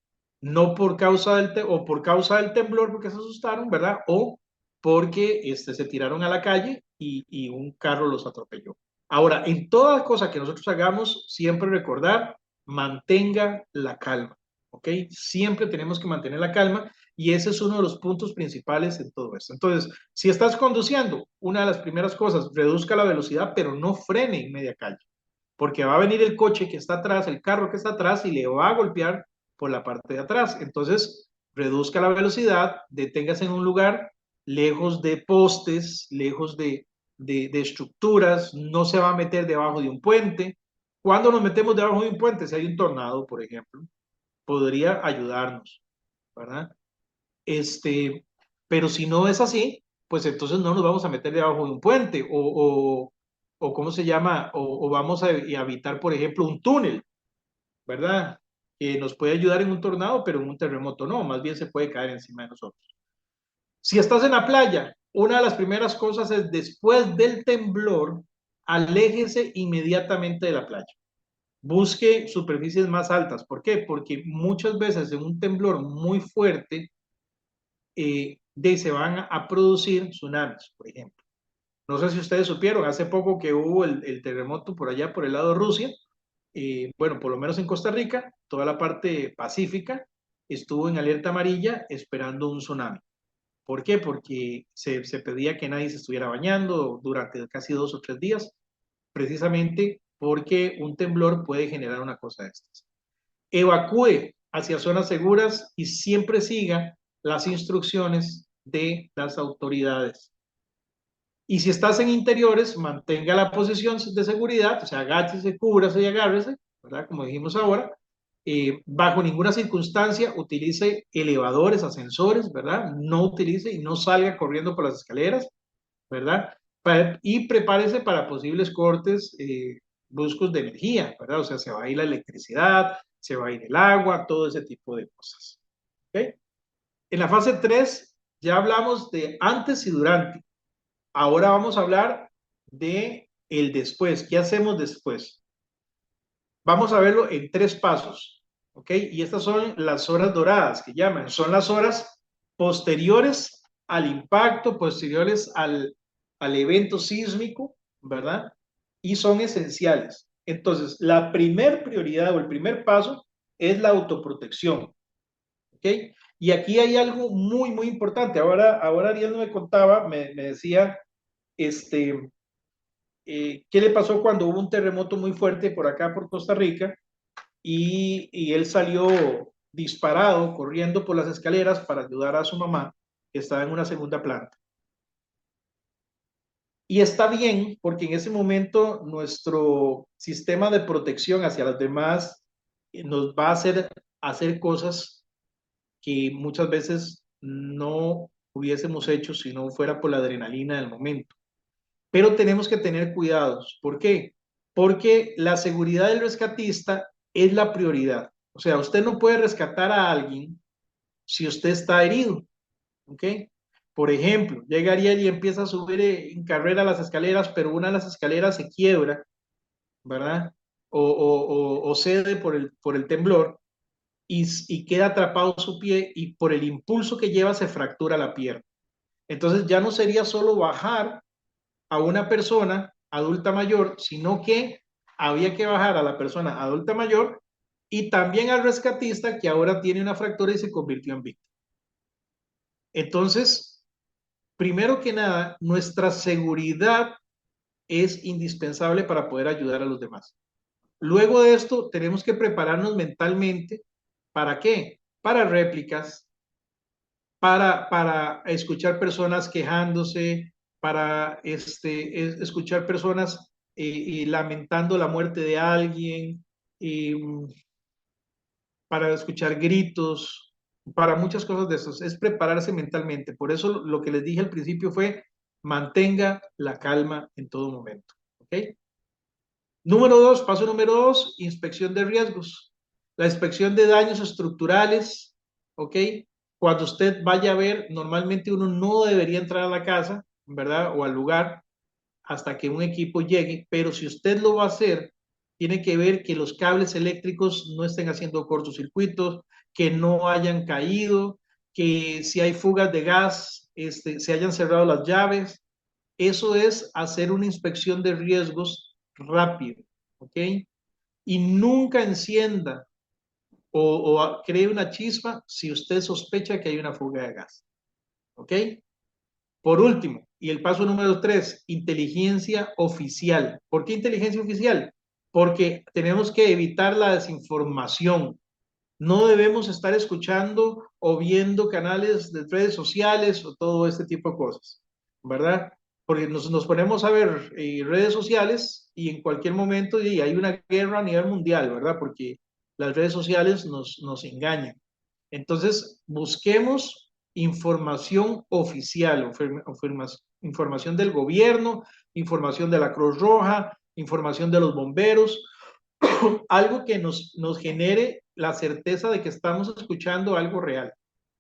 no por causa o por causa del temblor porque se asustaron, ¿verdad? O porque se tiraron a la calle y un carro los atropelló. Ahora, en toda cosa que nosotros hagamos, siempre recordar, mantenga la calma, ¿ok? Siempre tenemos que mantener la calma y ese es uno de los puntos principales en todo esto. Entonces, si estás conduciendo, una de las primeras cosas, reduzca la velocidad, pero no frene en media calle porque va a venir el coche que está atrás, el carro que está atrás y le va a golpear por la parte de atrás. Entonces, reduzca la velocidad, deténgase en un lugar lejos de postes, lejos de estructuras, no se va a meter debajo de un puente. Cuando nos metemos debajo de un puente, si hay un tornado, por ejemplo, podría ayudarnos, ¿verdad? Pero si no es así, pues entonces no nos vamos a meter debajo de un puente o ¿cómo se llama? O vamos a habitar, por ejemplo, un túnel, ¿verdad? Que nos puede ayudar en un tornado, pero en un terremoto no, más bien se puede caer encima de nosotros. Si estás en la playa, una de las primeras cosas es después del temblor, aléjese inmediatamente de la playa. Busque superficies más altas. ¿Por qué? Porque muchas veces en un temblor muy fuerte se van a producir tsunamis, por ejemplo. No sé si ustedes supieron, hace poco que hubo el terremoto por allá, por el lado de Rusia, bueno, por lo menos en Costa Rica, toda la parte pacífica estuvo en alerta amarilla esperando un tsunami. ¿Por qué? Porque se pedía que nadie se estuviera bañando durante casi 2 o 3 días, precisamente porque un temblor puede generar una cosa de estas. Evacúe hacia zonas seguras y siempre siga las instrucciones de las autoridades. Y si estás en interiores, mantenga la posición de seguridad, o sea, agáchese, cúbrase y agárrese, ¿verdad? Como dijimos ahora. Bajo ninguna circunstancia utilice elevadores, ascensores, ¿verdad? No utilice y no salga corriendo por las escaleras, ¿verdad? Y prepárese para posibles cortes bruscos de energía, ¿verdad? O sea, se va a ir la electricidad, se va a ir el agua, todo ese tipo de cosas. ¿Ok? En la fase 3 ya hablamos de antes y durante. Ahora vamos a hablar de el después. ¿Qué hacemos después? Vamos a verlo en 3 pasos, ¿ok? Y estas son las horas doradas que llaman. Son las horas posteriores al impacto, posteriores al evento sísmico, ¿verdad? Y son esenciales. Entonces, la primer prioridad o el primer paso es la autoprotección, ¿ok? Y aquí hay algo muy, muy importante. Ahora Ariel no me contaba, me decía, qué le pasó cuando hubo un terremoto muy fuerte por acá, por Costa Rica, y él salió disparado, corriendo por las escaleras para ayudar a su mamá, que estaba en una segunda planta. Y está bien, porque en ese momento nuestro sistema de protección hacia los demás nos va a hacer cosas que muchas veces no hubiésemos hecho si no fuera por la adrenalina del momento. Pero tenemos que tener cuidados. ¿Por qué? Porque la seguridad del rescatista es la prioridad. O sea, usted no puede rescatar a alguien si usted está herido. ¿Ok? Por ejemplo, llegaría y empieza a subir en carrera las escaleras, pero una de las escaleras se quiebra, ¿verdad? O cede por el temblor y queda atrapado su pie y por el impulso que lleva se fractura la pierna. Entonces ya no sería solo bajar a una persona adulta mayor, sino que había que bajar a la persona adulta mayor y también al rescatista que ahora tiene una fractura y se convirtió en víctima. Entonces, primero que nada, nuestra seguridad es indispensable para poder ayudar a los demás. Luego de esto, tenemos que prepararnos mentalmente. ¿Para qué? Para réplicas, para escuchar personas quejándose, para escuchar personas lamentando la muerte de alguien, eh, para escuchar gritos, para muchas cosas de esos. Es prepararse mentalmente. Por eso lo que les dije al principio fue mantenga la calma en todo momento. ¿Ok? Paso número dos, inspección de riesgos. La inspección de daños estructurales, ¿ok? Cuando usted vaya a ver, normalmente uno no debería entrar a la casa, ¿verdad? O al lugar hasta que un equipo llegue, pero si usted lo va a hacer, tiene que ver que los cables eléctricos no estén haciendo cortocircuitos, que no hayan caído, que si hay fugas de gas, se hayan cerrado las llaves. Eso es hacer una inspección de riesgos rápido, ¿ok? Y nunca encienda o cree una chispa si usted sospecha que hay una fuga de gas, ¿ok? Por último, y el paso número 3, inteligencia oficial. ¿Por qué inteligencia oficial? Porque tenemos que evitar la desinformación. No debemos estar escuchando o viendo canales de redes sociales o todo este tipo de cosas, ¿verdad? Porque nos ponemos a ver redes sociales y en cualquier momento y hay una guerra a nivel mundial, ¿verdad? Porque las redes sociales nos engañan. Entonces, busquemos información oficial, información del gobierno, información de la Cruz Roja, información de los bomberos, algo que nos genere la certeza de que estamos escuchando algo real.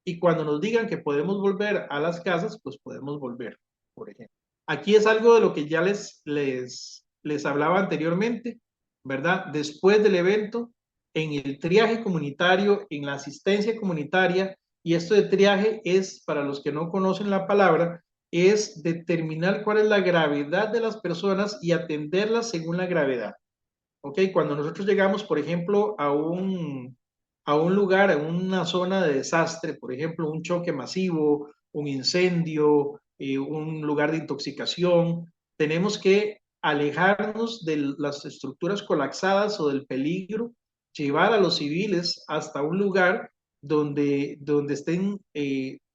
Y cuando nos digan que podemos volver a las casas, pues podemos volver, por ejemplo. Aquí es algo de lo que ya les hablaba anteriormente, ¿verdad? Después del evento, en el triaje comunitario, en la asistencia comunitaria, y esto de triaje es, para los que no conocen la palabra, es determinar cuál es la gravedad de las personas y atenderlas según la gravedad. ¿Ok? Cuando nosotros llegamos, por ejemplo, a un lugar, a una zona de desastre, por ejemplo, un choque masivo, un incendio, un lugar de intoxicación, tenemos que alejarnos de las estructuras colapsadas o del peligro, llevar a los civiles hasta un lugar donde estén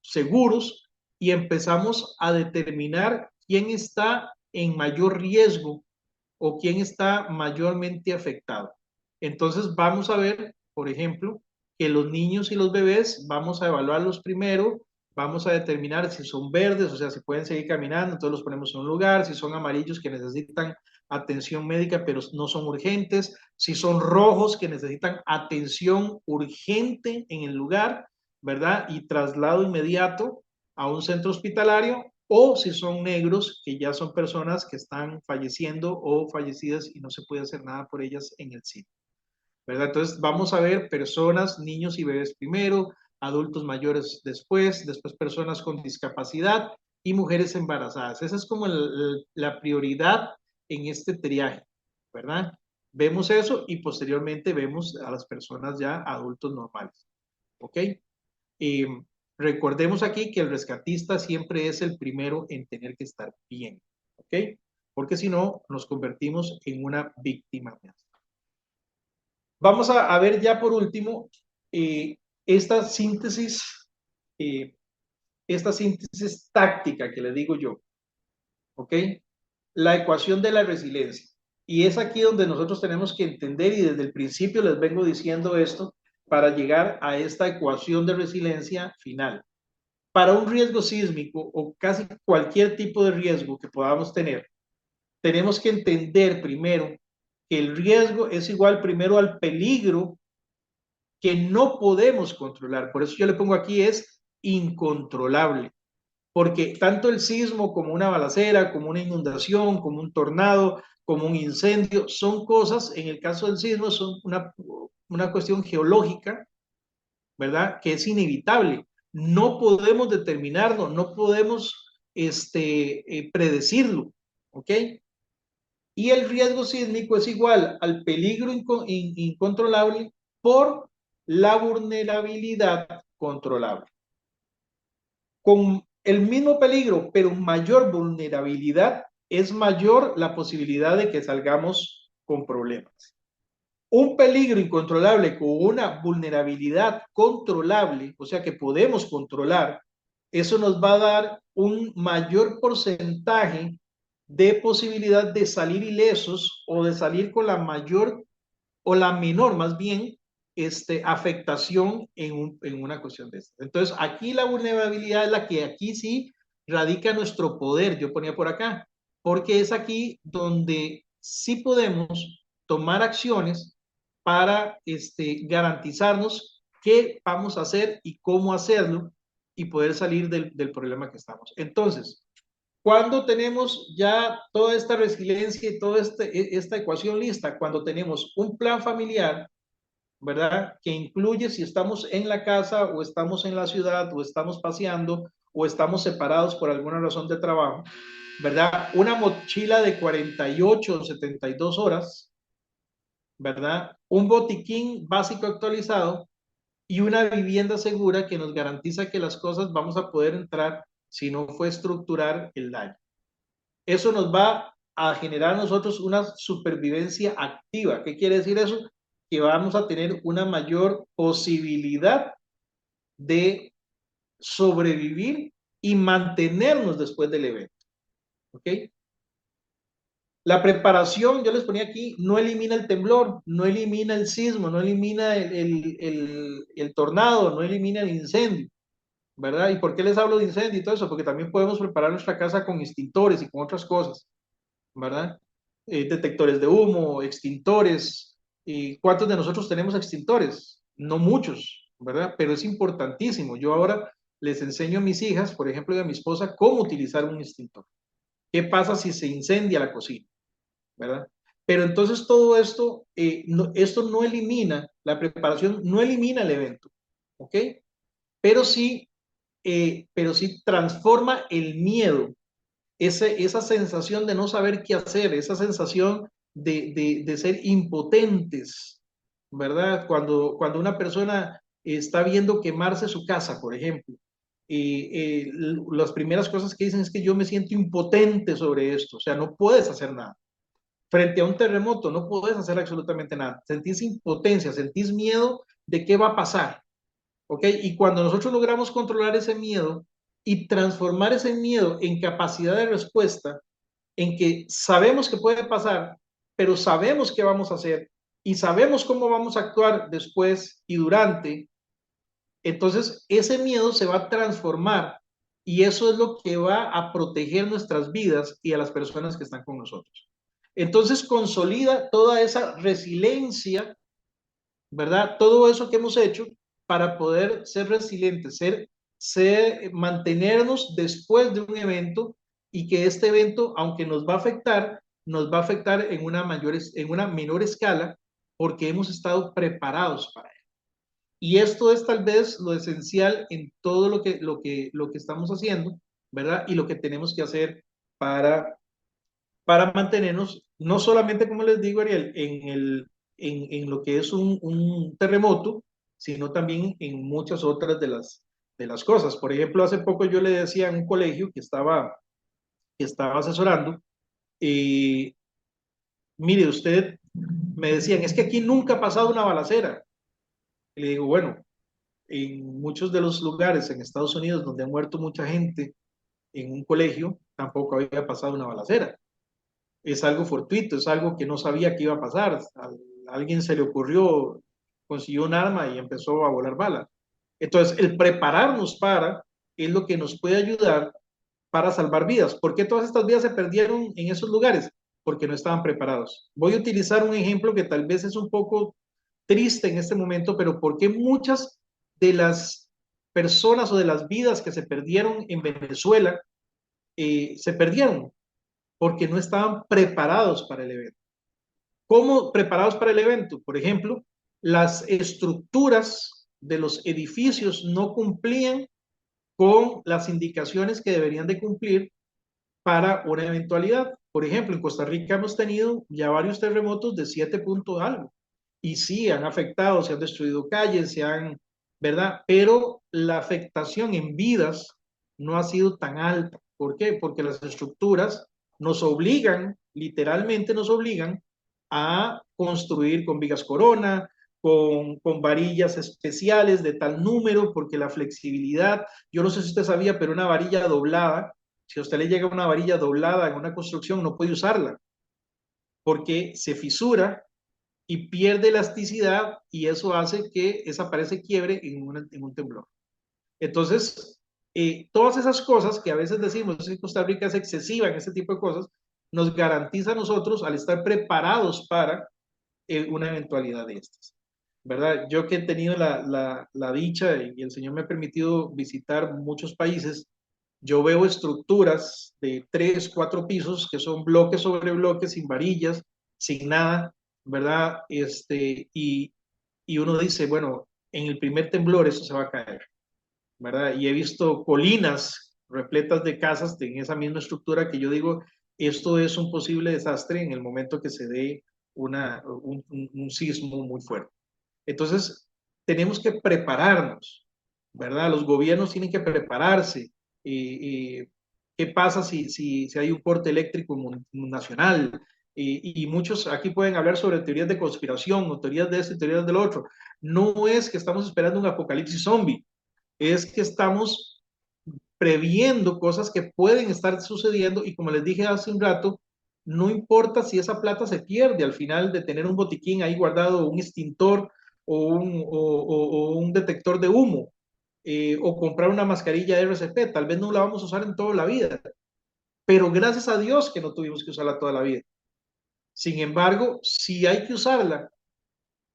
seguros y empezamos a determinar quién está en mayor riesgo o quién está mayormente afectado. Entonces vamos a ver, por ejemplo, que los niños y los bebés vamos a evaluarlos primero, vamos a determinar si son verdes, o sea, si pueden seguir caminando, entonces los ponemos en un lugar, si son amarillos que necesitan atención médica pero no son urgentes, si son rojos que necesitan atención urgente en el lugar, ¿verdad? Y traslado inmediato a un centro hospitalario, o si son negros, que ya son personas que están falleciendo o fallecidas y no se puede hacer nada por ellas en el sitio, ¿verdad? Entonces vamos a ver personas, niños y bebés primero, adultos mayores después personas con discapacidad y mujeres embarazadas. Esa es como la prioridad en este triaje, ¿verdad? Vemos eso y posteriormente vemos a las personas ya adultos normales, ¿ok? Y recordemos aquí que el rescatista siempre es el primero en tener que estar bien, ¿ok? Porque si no, nos convertimos en una víctima. Vamos a ver ya por último eh, esta síntesis, eh, esta síntesis táctica que le digo yo, ¿ok? La ecuación de la resiliencia. Y es aquí donde nosotros tenemos que entender, y desde el principio les vengo diciendo esto, para llegar a esta ecuación de resiliencia final. Para un riesgo sísmico o casi cualquier tipo de riesgo que podamos tener, tenemos que entender primero que el riesgo es igual primero al peligro que no podemos controlar. Por eso yo le pongo aquí es incontrolable, porque tanto el sismo como una balacera, como una inundación, como un tornado, como un incendio, son cosas, en el caso del sismo, son una cuestión geológica, ¿verdad? Que es inevitable. No podemos determinarlo, no podemos predecirlo, ¿ok? Y el riesgo sísmico es igual al peligro incontrolable por la vulnerabilidad controlable. Con el mismo peligro, pero mayor vulnerabilidad, es mayor la posibilidad de que salgamos con problemas. Un peligro incontrolable con una vulnerabilidad controlable, o sea que podemos controlar, eso nos va a dar un mayor porcentaje de posibilidad de salir ilesos o de salir con la mayor o la menor, más bien, afectación en una cuestión de esta. Entonces, aquí la vulnerabilidad es la que aquí sí radica nuestro poder, yo ponía por acá, porque es aquí donde sí podemos tomar acciones para garantizarnos qué vamos a hacer y cómo hacerlo y poder salir del problema que estamos. Entonces, cuando tenemos ya toda esta resiliencia y toda esta ecuación lista, cuando tenemos un plan familiar, ¿verdad? Que incluye si estamos en la casa o estamos en la ciudad o estamos paseando o estamos separados por alguna razón de trabajo, ¿verdad? Una mochila de 48 o 72 horas, ¿verdad? Un botiquín básico actualizado y una vivienda segura que nos garantiza que las cosas vamos a poder entrar si no fue estructurar el daño. Eso nos va a generar a nosotros una supervivencia activa. ¿Qué quiere decir eso? que vamos a tener una mayor posibilidad de sobrevivir y mantenernos después del evento. ¿Ok? La preparación, yo les ponía aquí, no elimina el temblor, no elimina el sismo, no elimina el tornado, no elimina el incendio, ¿verdad? ¿Y por qué les hablo de incendio y todo eso? Porque también podemos preparar nuestra casa con extintores y con otras cosas, ¿verdad? Detectores de humo, extintores. ¿Y cuántos de nosotros tenemos extintores? No muchos, ¿verdad? Pero es importantísimo. Yo ahora les enseño a mis hijas, por ejemplo, y a mi esposa, cómo utilizar un extintor. ¿Qué pasa si se incendia la cocina? ¿Verdad? Pero entonces todo esto, esto no elimina, la preparación no elimina el evento, ¿ok? Pero pero sí transforma el miedo, esa sensación de no saber qué hacer, esa sensación de ser impotentes, ¿verdad? Cuando una persona está viendo quemarse su casa, por ejemplo, las primeras cosas que dicen es que yo me siento impotente sobre esto, o sea, no puedes hacer nada. Frente a un terremoto no puedes hacer absolutamente nada. Sentís impotencia, sentís miedo de qué va a pasar. ¿Ok? Y cuando nosotros logramos controlar ese miedo y transformar ese miedo en capacidad de respuesta, en que sabemos que puede pasar, pero sabemos qué vamos a hacer y sabemos cómo vamos a actuar después y durante, entonces ese miedo se va a transformar y eso es lo que va a proteger nuestras vidas y a las personas que están con nosotros. Entonces consolida toda esa resiliencia, ¿verdad? Todo eso que hemos hecho para poder ser resilientes, mantenernos después de un evento y que este evento, aunque nos va a afectar en una menor escala porque hemos estado preparados para él. Y esto es tal vez lo esencial en todo lo que estamos haciendo, ¿verdad? Y lo que tenemos que hacer para, para mantenernos, no solamente, como les digo, Ariel, en lo que es un terremoto, sino también en muchas otras de las cosas. Por ejemplo, hace poco yo le decía en un colegio que estaba asesorando, y mire, usted, me decían, es que aquí nunca ha pasado una balacera. Y le digo, bueno, en muchos de los lugares en Estados Unidos donde ha muerto mucha gente en un colegio, tampoco había pasado una balacera. Es algo fortuito, es algo que no sabía que iba a pasar. A alguien se le ocurrió, consiguió un arma y empezó a volar balas. Entonces, el prepararnos para es lo que nos puede ayudar para salvar vidas. ¿Por qué todas estas vidas se perdieron en esos lugares? Porque no estaban preparados. Voy a utilizar un ejemplo que tal vez es un poco triste en este momento, pero ¿por qué muchas de las personas o de las vidas que se perdieron en Venezuela se perdieron? Porque no estaban preparados para el evento. ¿Cómo preparados para el evento? Por ejemplo, las estructuras de los edificios no cumplían con las indicaciones que deberían de cumplir para una eventualidad. Por ejemplo, en Costa Rica hemos tenido ya varios terremotos de 7 puntos algo. Y sí, han afectado, se han destruido calles, ¿verdad? Pero la afectación en vidas no ha sido tan alta. ¿Por qué? Porque las estructuras nos obligan, literalmente nos obligan a construir con vigas corona, con varillas especiales de tal número, porque la flexibilidad, yo no sé si usted sabía, pero una varilla doblada, si a usted le llega una varilla doblada en una construcción, no puede usarla, porque se fisura y pierde elasticidad y eso hace que esa pared se quiebre en un temblor. Entonces, todas esas cosas que a veces decimos que Costa Rica es excesiva en este tipo de cosas, nos garantiza a nosotros al estar preparados para una eventualidad de estas. ¿Verdad? Yo que he tenido la dicha y el Señor me ha permitido visitar muchos países, yo veo estructuras de 3, 4 pisos que son bloques sobre bloques, sin varillas, sin nada, ¿verdad? Y uno dice, bueno, en el primer temblor eso se va a caer, ¿verdad? Y he visto colinas repletas de casas en esa misma estructura que yo digo, esto es un posible desastre en el momento que se dé un sismo muy fuerte. Entonces, tenemos que prepararnos, ¿verdad? Los gobiernos tienen que prepararse. ¿Qué pasa si hay un corte eléctrico nacional? y muchos aquí pueden hablar sobre teorías de conspiración o teorías de esto y teorías del otro. No es que estamos esperando un apocalipsis zombie, es que estamos previendo cosas que pueden estar sucediendo y como les dije hace un rato, no importa si esa plata se pierde al final de tener un botiquín ahí guardado, un extintor o un detector de humo, o comprar una mascarilla de RCP, tal vez no la vamos a usar en toda la vida, pero gracias a Dios que no tuvimos que usarla toda la vida. Sin embargo, si hay que usarla,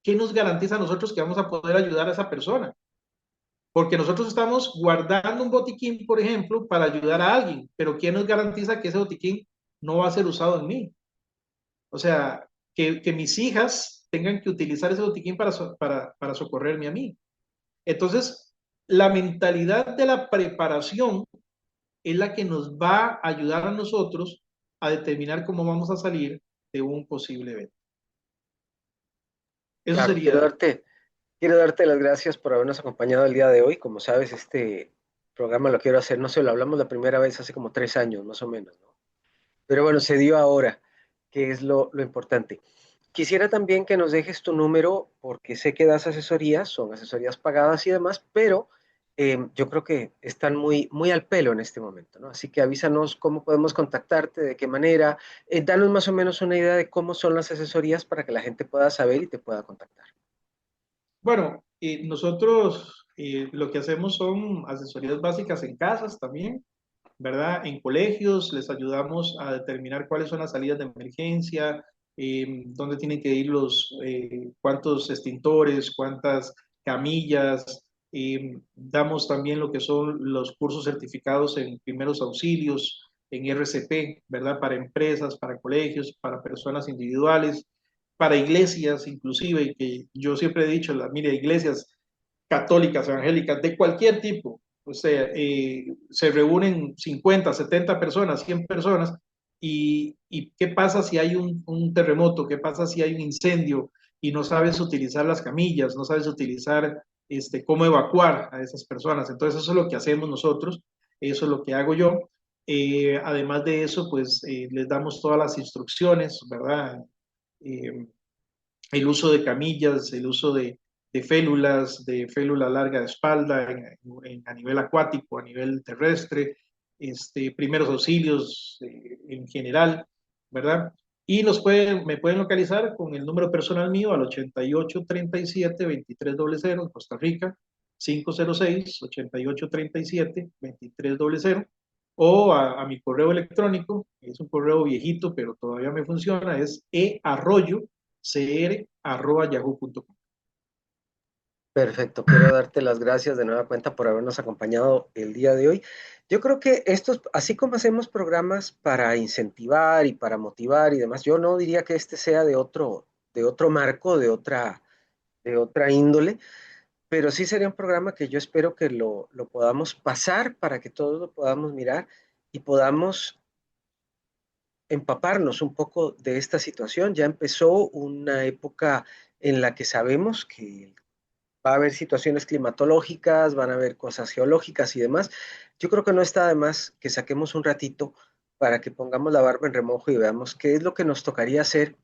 ¿qué nos garantiza a nosotros que vamos a poder ayudar a esa persona? Porque nosotros estamos guardando un botiquín, por ejemplo, para ayudar a alguien, pero ¿quién nos garantiza que ese botiquín no va a ser usado en mí? O sea, que mis hijas tengan que utilizar ese botiquín para socorrerme a mí. Entonces, la mentalidad de la preparación es la que nos va a ayudar a nosotros a determinar cómo vamos a salir de un posible evento. Eso Claro, sería. quiero darte las gracias por habernos acompañado el día de hoy. Como sabes, este programa lo quiero hacer, no sé, lo hablamos la primera vez hace como 3 años, más o menos, ¿no? Pero bueno, se dio ahora, que es lo importante. Quisiera también que nos dejes tu número, porque sé que das asesorías, son asesorías pagadas y demás, pero yo creo que están muy, muy al pelo en este momento, ¿no? Así que avísanos cómo podemos contactarte, de qué manera, danos más o menos una idea de cómo son las asesorías para que la gente pueda saber y te pueda contactar. Bueno, nosotros lo que hacemos son asesorías básicas en casas también, ¿verdad? En colegios les ayudamos a determinar cuáles son las salidas de emergencia, dónde tienen que ir cuántos extintores, cuántas camillas. Damos también lo que son los cursos certificados en primeros auxilios, en RCP, ¿verdad? Para empresas, para colegios, para personas individuales, para iglesias inclusive, que yo siempre he dicho, mire, iglesias católicas, evangélicas, de cualquier tipo, o sea, se reúnen 50, 70 personas, 100 personas, y ¿qué pasa si hay un terremoto? ¿Qué pasa si hay un incendio y no sabes utilizar las camillas, no sabes utilizar cómo evacuar a esas personas? Entonces eso es lo que hacemos nosotros, eso es lo que hago yo. Además de eso, pues les damos todas las instrucciones, ¿verdad? Eh, el uso de camillas, el uso de félula larga de espalda a nivel acuático, a nivel terrestre, primeros auxilios en general, ¿verdad? Y me pueden localizar con el número personal mío al 8837-2300 en Costa Rica, 506-8837-2300, o a mi correo electrónico, es un correo viejito, pero todavía me funciona, es earroyocr@yahoo.com. Perfecto, quiero darte las gracias de nueva cuenta por habernos acompañado el día de hoy. Yo creo que estos, así como hacemos programas para incentivar y para motivar y demás, yo no diría que este sea de otro marco, de otra índole, pero sí sería un programa que yo espero que lo podamos pasar para que todos lo podamos mirar y podamos empaparnos un poco de esta situación. Ya empezó una época en la que sabemos que va a haber situaciones climatológicas, van a haber cosas geológicas y demás. Yo creo que no está de más que saquemos un ratito para que pongamos la barba en remojo y veamos qué es lo que nos tocaría hacer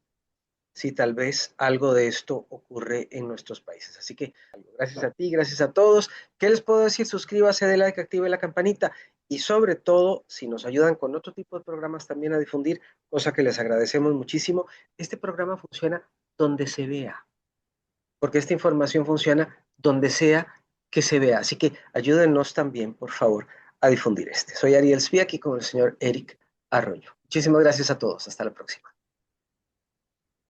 si tal vez algo de esto ocurre en nuestros países. Así que gracias a ti, gracias a todos. ¿Qué les puedo decir? Suscríbase, de like, active la campanita y sobre todo, si nos ayudan con otro tipo de programas también a difundir, cosa que les agradecemos muchísimo, este programa funciona donde se vea, porque esta información funciona donde sea que se vea. Así que ayúdennos también, por favor, a difundir este. Soy Ariel Spia, aquí con el señor Eric Arroyo. Muchísimas gracias a todos. Hasta la próxima.